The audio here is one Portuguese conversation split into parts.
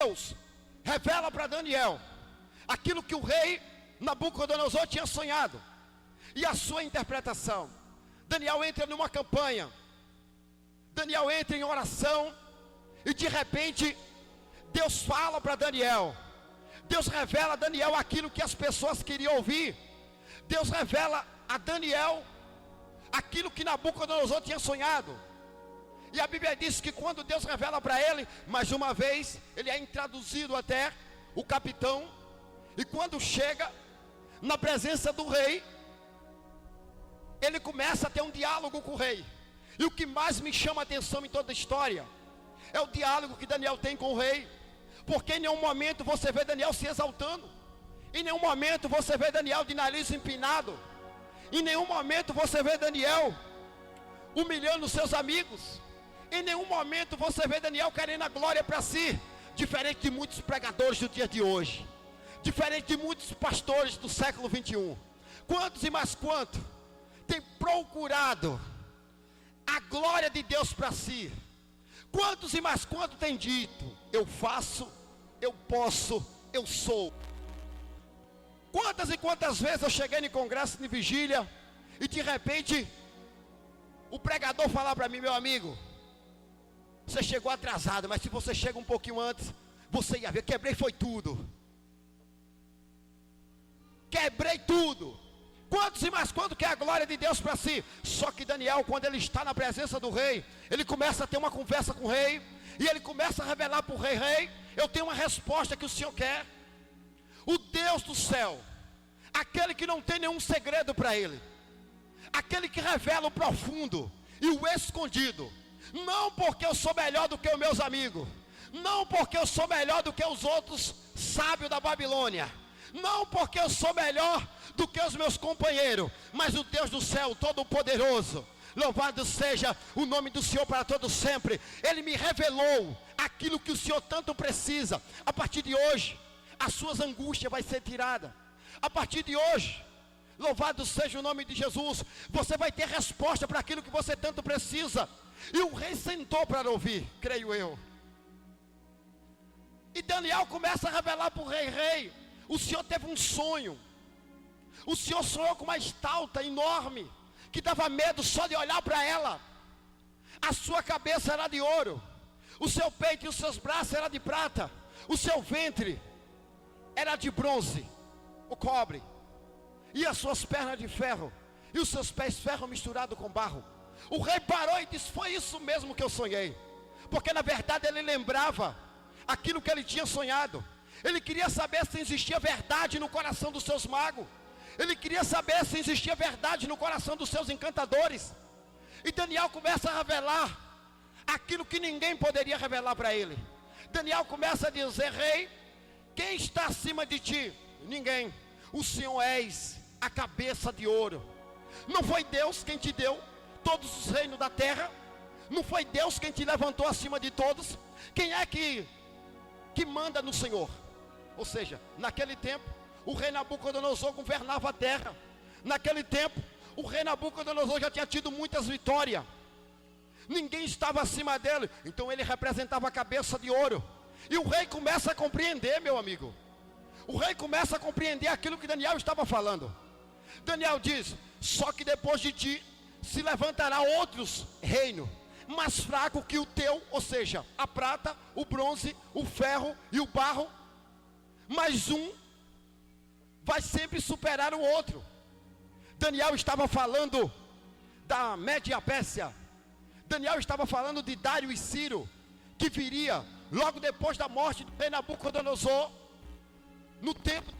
Deus revela para Daniel aquilo que o rei Nabucodonosor tinha sonhado e a sua interpretação. Daniel entra numa campanha, Daniel entra em oração e de repente Deus fala para Daniel. Deus revela a Daniel aquilo que as pessoas queriam ouvir. Deus revela a Daniel aquilo que Nabucodonosor tinha sonhado. E a Bíblia diz que quando Deus revela para ele, mais uma vez, ele é introduzido até o capitão. E quando chega na presença do rei, ele começa a ter um diálogo com o rei. E o que mais me chama a atenção em toda a história é o diálogo que Daniel tem com o rei. Porque em nenhum momento você vê Daniel se exaltando. Em nenhum momento você vê Daniel de nariz empinado. Em nenhum momento você vê Daniel humilhando seus amigos. Em nenhum momento você vê Daniel querendo a glória para si. Diferente de muitos pregadores do dia de hoje. Diferente de muitos pastores do século 21. Quantos e mais quantos têm procurado a glória de Deus para si? Quantos e mais quantos têm dito: eu faço, eu posso, eu sou? Quantas e quantas vezes eu cheguei em congresso de vigília e de repente o pregador falar para mim: meu amigo, você chegou atrasado, mas se você chega um pouquinho antes, você ia ver, quebrei foi tudo. Quebrei tudo. Quantos e mais quantos quer a glória de Deus para si? Só que Daniel, quando ele está na presença do rei, ele começa a ter uma conversa com o rei, e ele começa a revelar para o rei: rei, eu tenho uma resposta que o senhor quer. O Deus do céu, aquele que não tem nenhum segredo para ele, aquele que revela o profundo e o escondido, não porque eu sou melhor do que os meus amigos, não porque eu sou melhor do que os outros sábios da Babilônia, não porque eu sou melhor do que os meus companheiros, mas o Deus do céu todo-poderoso, louvado seja o nome do Senhor para todo sempre. Ele me revelou aquilo que o Senhor tanto precisa. A partir de hoje, as suas angústias vai ser tirada. A partir de hoje, louvado seja o nome de Jesus, você vai ter resposta para aquilo que você tanto precisa. E o rei sentou para ouvir, creio eu. E Daniel começa a revelar para o rei: rei, o senhor teve um sonho. O senhor sonhou com uma estátua enorme, que dava medo só de olhar para ela. A sua cabeça era de ouro, o seu peito e os seus braços eram de prata, o seu ventre era de bronze, o cobre, e as suas pernas de ferro, e os seus pés ferro misturado com barro. O rei parou e disse: foi isso mesmo que eu sonhei. Porque na verdade ele lembrava aquilo que ele tinha sonhado. Ele queria saber se existia verdade no coração dos seus magos. Ele queria saber se existia verdade no coração dos seus encantadores. E Daniel começa a revelar aquilo que ninguém poderia revelar para ele. Daniel começa a dizer: rei, quem está acima de ti? Ninguém. O Senhor és a cabeça de ouro. Não foi Deus quem te deu todos os reinos da terra? Não foi Deus quem te levantou acima de todos? Quem é que manda no Senhor? Ou seja, naquele tempo o rei Nabucodonosor governava a terra. Naquele tempo o rei Nabucodonosor já tinha tido muitas vitórias. Ninguém estava acima dele. Então ele representava a cabeça de ouro. E o rei começa a compreender, meu amigo. O rei começa a compreender aquilo que Daniel estava falando. Daniel diz: só que depois de ti se levantará outros reinos, mais fraco que o teu, ou seja, a prata, o bronze, o ferro e o barro. Mas um vai sempre superar o outro. Daniel estava falando da Média Pérsia. Daniel estava falando de Dário e Ciro, que viria logo depois da morte do rei Nabucodonosor, no tempo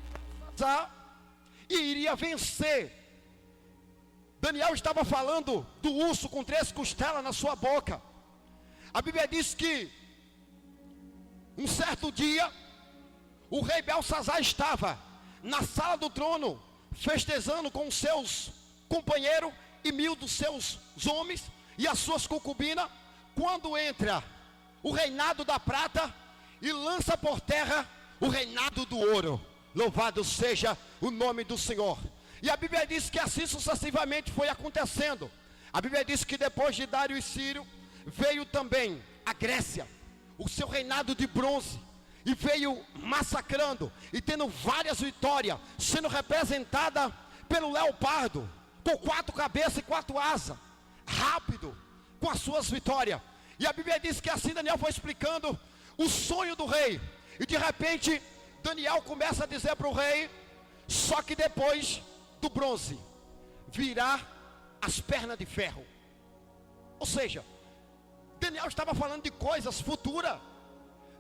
de e iria vencer. Daniel estava falando do urso com 3 costelas na sua boca. A Bíblia diz que um certo dia o rei Belsazar estava na sala do trono, festejando com os seus companheiros e 1000 dos seus homens e as suas concubinas, quando entra o reinado da prata e lança por terra o reinado do ouro. Louvado seja o nome do Senhor. E a Bíblia diz que assim sucessivamente foi acontecendo. A Bíblia diz que depois de Dário e Ciro veio também a Grécia, o seu reinado de bronze. e veio massacrando e tendo várias vitórias, sendo representada pelo leopardo, com 4 cabeças e 4 asas, rápido, com as suas vitórias. E a Bíblia diz que assim Daniel foi explicando o sonho do rei, e de repente Daniel começa a dizer para o rei: só que depois do bronze virá as pernas de ferro. Ou seja, Daniel estava falando de coisas futuras.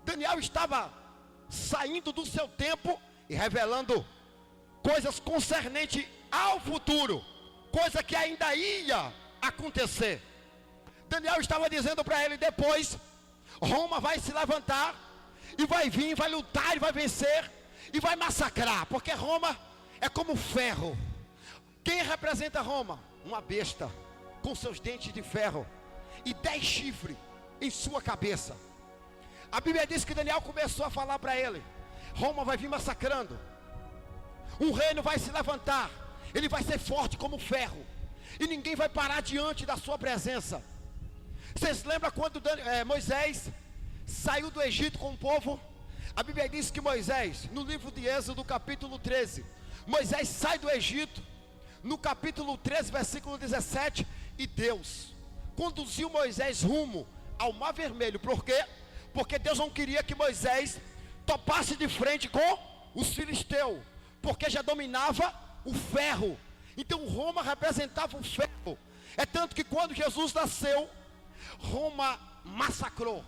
Daniel estava saindo do seu tempo e revelando coisas concernentes ao futuro, coisa que ainda ia acontecer. Daniel estava dizendo para ele: depois Roma vai se levantar e vai vir, vai lutar e vai vencer e vai massacrar, porque Roma é como ferro. Quem representa Roma? Uma besta com seus dentes de ferro e 10 chifres em sua cabeça. A Bíblia diz que Daniel começou a falar para ele: Roma vai vir massacrando, um reino vai se levantar, ele vai ser forte como ferro, e ninguém vai parar diante da sua presença. Vocês lembram quando Moisés saiu do Egito com o povo? A Bíblia diz que Moisés, no livro de Êxodo, capítulo 13, Moisés sai do Egito, no capítulo 13, versículo 17, e Deus conduziu Moisés rumo ao Mar Vermelho. Por quê? Porque Deus não queria que Moisés topasse de frente com os filisteus, porque já dominava o ferro. Então Roma representava o ferro. É tanto que quando Jesus nasceu, Roma massacrou.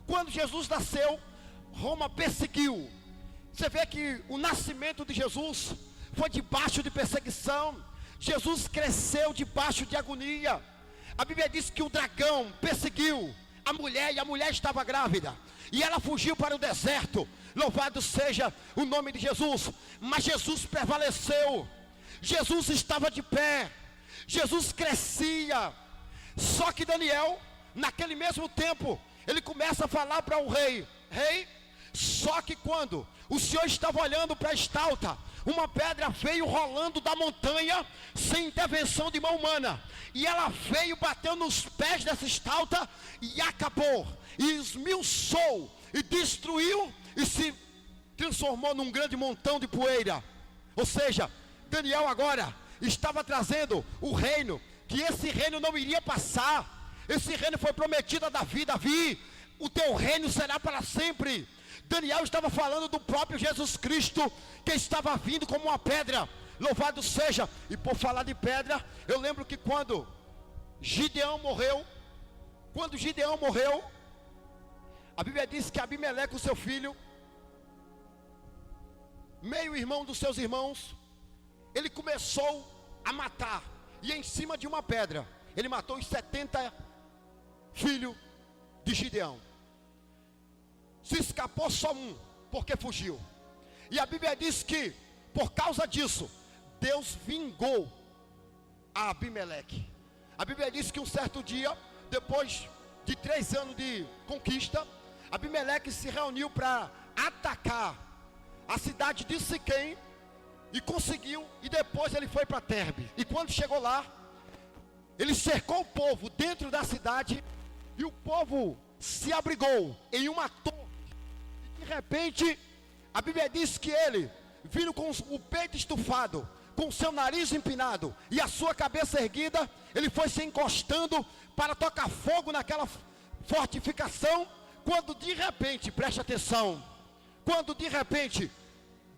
Quando Jesus nasceu, Roma perseguiu. Você vê que o nascimento de Jesus foi debaixo de perseguição. Jesus cresceu debaixo de agonia. A Bíblia diz que o dragão perseguiu a mulher, e a mulher estava grávida, e ela fugiu para o deserto. Louvado seja o nome de Jesus. Mas Jesus prevaleceu. Jesus estava de pé. Jesus crescia. Só que Daniel, naquele mesmo tempo, ele começa a falar para o rei: rei, só que quando o Senhor estava olhando para a estalta, uma pedra veio rolando da montanha, sem intervenção de mão humana, e ela veio, bateu nos pés dessa estalta, e acabou, e esmiuçou, e destruiu, e se transformou num grande montão de poeira. Ou seja, Daniel agora estava trazendo o reino, que esse reino não iria passar. Esse reino foi prometido a Davi: Davi, o teu reino será para sempre. Daniel estava falando do próprio Jesus Cristo, que estava vindo como uma pedra. Louvado seja. E por falar de pedra, eu lembro que quando Gideão morreu, a Bíblia diz que Abimeleque, o seu filho, meio irmão dos seus irmãos, ele começou a matar, e em cima de uma pedra ele matou os 70 filhos de Gideão. Se escapou só um, porque fugiu. E a Bíblia diz que por causa disso Deus vingou a Abimeleque. A Bíblia diz que um certo dia, depois de 3 anos de conquista, Abimeleque se reuniu para atacar a cidade de Siquém, e conseguiu. E depois ele foi para Terbe, e quando chegou lá, ele cercou o povo dentro da cidade, e o povo se abrigou em uma torre. E de repente, a Bíblia diz que ele, vindo com o peito estufado, com o seu nariz empinado e a sua cabeça erguida, ele foi se encostando para tocar fogo naquela fortificação, quando de repente, preste atenção, quando de repente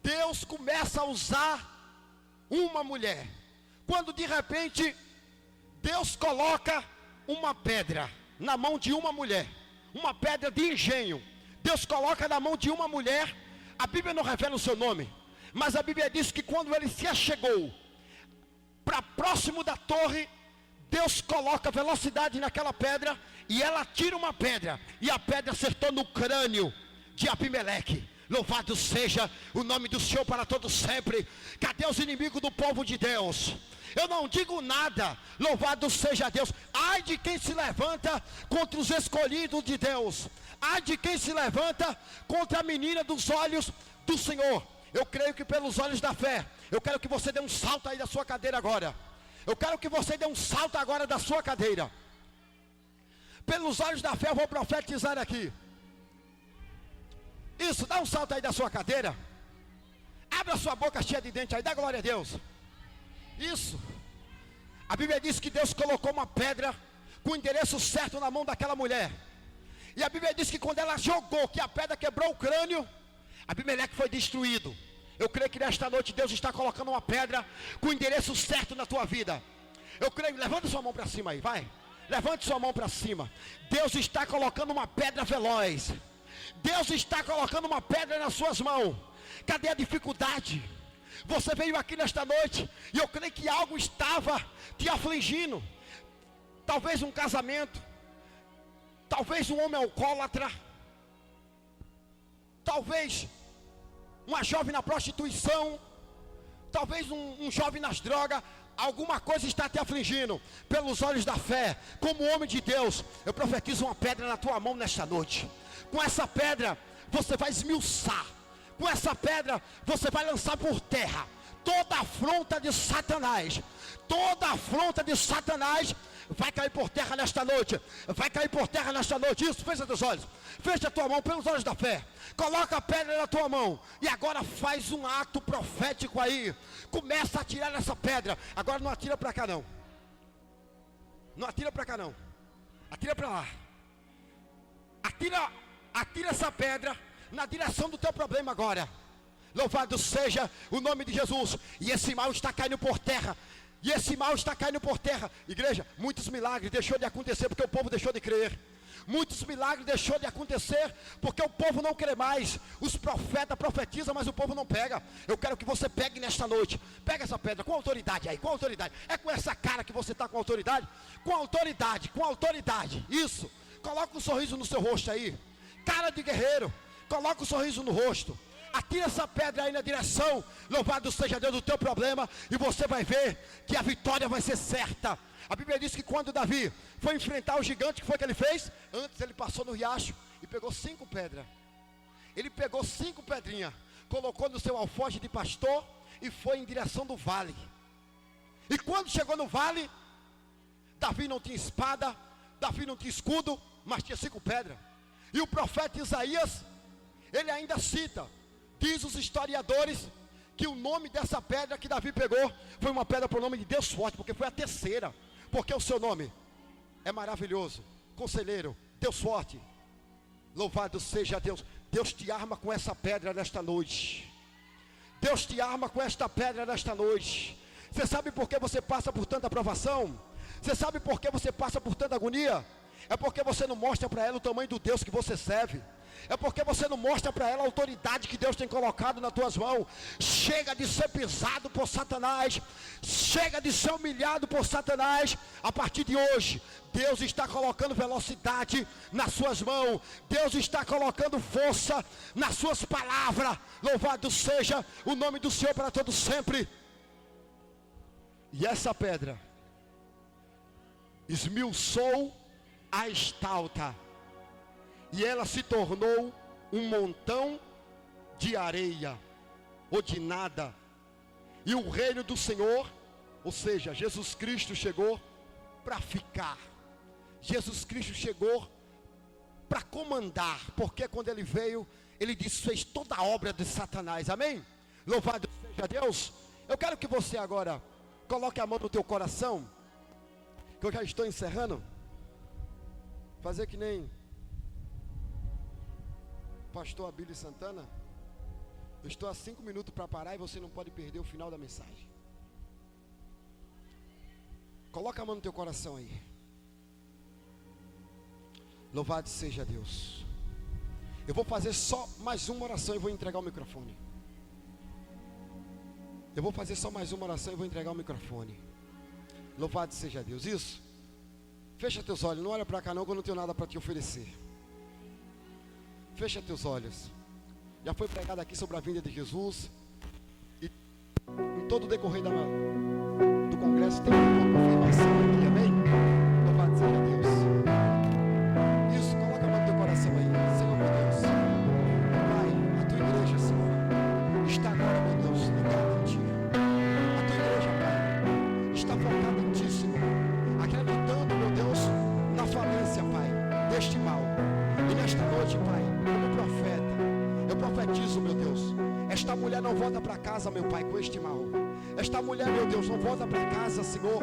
Deus começa a usar uma mulher, quando de repente Deus coloca uma pedra na mão de uma mulher, uma pedra de engenho, Deus coloca na mão de uma mulher. A Bíblia não revela o seu nome, mas a Bíblia diz que quando ele se achegou para próximo da torre, Deus coloca velocidade naquela pedra, e ela tira uma pedra, e a pedra acertou no crânio de Abimeleque. Louvado seja o nome do Senhor para todo sempre. Cadê os inimigos do povo de Deus? Eu não digo nada, louvado seja Deus. Ai de quem se levanta contra os escolhidos de Deus. Ai de quem se levanta contra a menina dos olhos do Senhor. Eu creio que pelos olhos da fé, eu quero que você dê um salto aí da sua cadeira agora. Eu quero que você dê um salto agora da sua cadeira. Pelos olhos da fé eu vou profetizar aqui. Isso, dá um salto aí da sua cadeira. Abre a sua boca cheia de dente aí, dá glória a Deus. Isso. A Bíblia diz que Deus colocou uma pedra com o endereço certo na mão daquela mulher. E a Bíblia diz que quando ela jogou, que a pedra quebrou o crânio, Abimeleque foi destruído. Eu creio que nesta noite Deus está colocando uma pedra com o endereço certo na tua vida. Eu creio, levante sua mão para cima aí, vai. Levante sua mão para cima. Deus está colocando uma pedra veloz. Deus está colocando uma pedra nas suas mãos. Cadê a dificuldade? Você veio aqui nesta noite e eu creio que algo estava te afligindo. Talvez um casamento, talvez um homem alcoólatra, talvez uma jovem na prostituição, talvez um jovem nas drogas. Alguma coisa está te afligindo. Pelos olhos da fé, como homem de Deus, eu profetizo uma pedra na tua mão nesta noite. Com essa pedra você vai esmiuçar. Com essa pedra você vai lançar por terra toda a afronta de Satanás. Toda a afronta de Satanás vai cair por terra nesta noite. Vai cair por terra nesta noite. Isso, fecha teus olhos. Fecha a tua mão pelos olhos da fé. Coloca a pedra na tua mão. E agora faz um ato profético aí. Começa a atirar essa pedra. Agora não atira para cá não. Não atira para cá não. Atira para lá. Atira essa pedra na direção do teu problema agora. Louvado seja o nome de Jesus. E esse mal está caindo por terra. E esse mal está caindo por terra. Igreja, muitos milagres deixou de acontecer porque o povo deixou de crer. Muitos milagres deixou de acontecer porque o povo não crê mais. Os profetas profetizam, mas o povo não pega. Eu quero que você pegue nesta noite. Pega essa pedra com autoridade aí, com autoridade. É com essa cara que você está com autoridade? Com autoridade, com autoridade. Isso. Coloca um sorriso no seu rosto aí. Cara de guerreiro. Coloca um sorriso no rosto. Atira essa pedra aí na direção, louvado seja Deus, do teu problema, e você vai ver que a vitória vai ser certa. A Bíblia diz que quando Davi foi enfrentar o gigante, o que foi que ele fez? Antes ele passou no riacho e pegou 5 pedras. Ele pegou 5 pedrinhas, colocou no seu alforje de pastor e foi em direção do vale. E quando chegou no vale, Davi não tinha espada, Davi não tinha escudo, mas tinha 5 pedras. E o profeta Isaías, ele ainda cita, diz os historiadores, que o nome dessa pedra que Davi pegou foi uma pedra por nome de Deus forte, porque foi a terceira. Porque o seu nome é maravilhoso, conselheiro, Deus forte. Louvado seja Deus. Deus te arma com essa pedra nesta noite. Deus te arma com esta pedra nesta noite. Você sabe por que você passa por tanta provação? Você sabe por que você passa por tanta agonia? É porque você não mostra para ela o tamanho do Deus que você serve. É porque você não mostra para ela a autoridade que Deus tem colocado nas tuas mãos. Chega de ser pisado por Satanás. Chega de ser humilhado por Satanás. A partir de hoje, Deus está colocando velocidade nas suas mãos. Deus está colocando força nas suas palavras. Louvado seja o nome do Senhor para todos sempre. E essa pedra esmiuçou a estalta, e ela se tornou um montão de areia, ou de nada. E o reino do Senhor, ou seja, Jesus Cristo chegou para ficar. Jesus Cristo chegou para comandar, porque quando ele veio, ele desfez toda a obra de Satanás. Amém? Louvado seja Deus. Eu quero que você agora coloque a mão no teu coração, que eu já estou encerrando. Fazer que nem o pastor Abílio Santana. Eu estou a 5 minutos para parar e você não pode perder o final da mensagem. Coloca a mão no teu coração aí. Louvado seja Deus. Eu vou fazer só mais uma oração e vou entregar o microfone. Eu vou fazer só mais uma oração e vou entregar o microfone. Louvado seja Deus. Isso. Fecha teus olhos, não olha para cá não, que eu não tenho nada para te oferecer. Fecha teus olhos. Já foi pregado aqui sobre a vinda de Jesus. E em todo o decorrer do congresso tem uma confirmação aqui, amém? Louvado seja Deus. Isso, coloca a mão no teu coração aí. Senhor meu Deus, Pai, a tua igreja, Senhor, está agora, meu Deus, ligada em Ti. A tua igreja, Pai, está focada em Ti, Senhor, acreditando, meu Deus, na falência, Pai, deste mal. E nesta noite, Pai, como profeta, eu meu Deus. Esta mulher não volta para casa, meu Pai, com este mal. Esta mulher, meu Deus, não volta para casa, Senhor,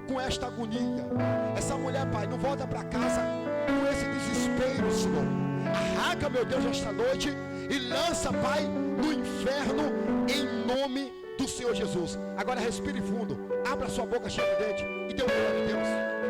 com esta agonia. Essa mulher, Pai, não volta para casa com esse desespero, Senhor. Arranca, meu Deus, esta noite e lança, Pai, no inferno, em nome do Senhor Jesus. Agora respire fundo, abra sua boca cheia de dente e dê um glória a Deus.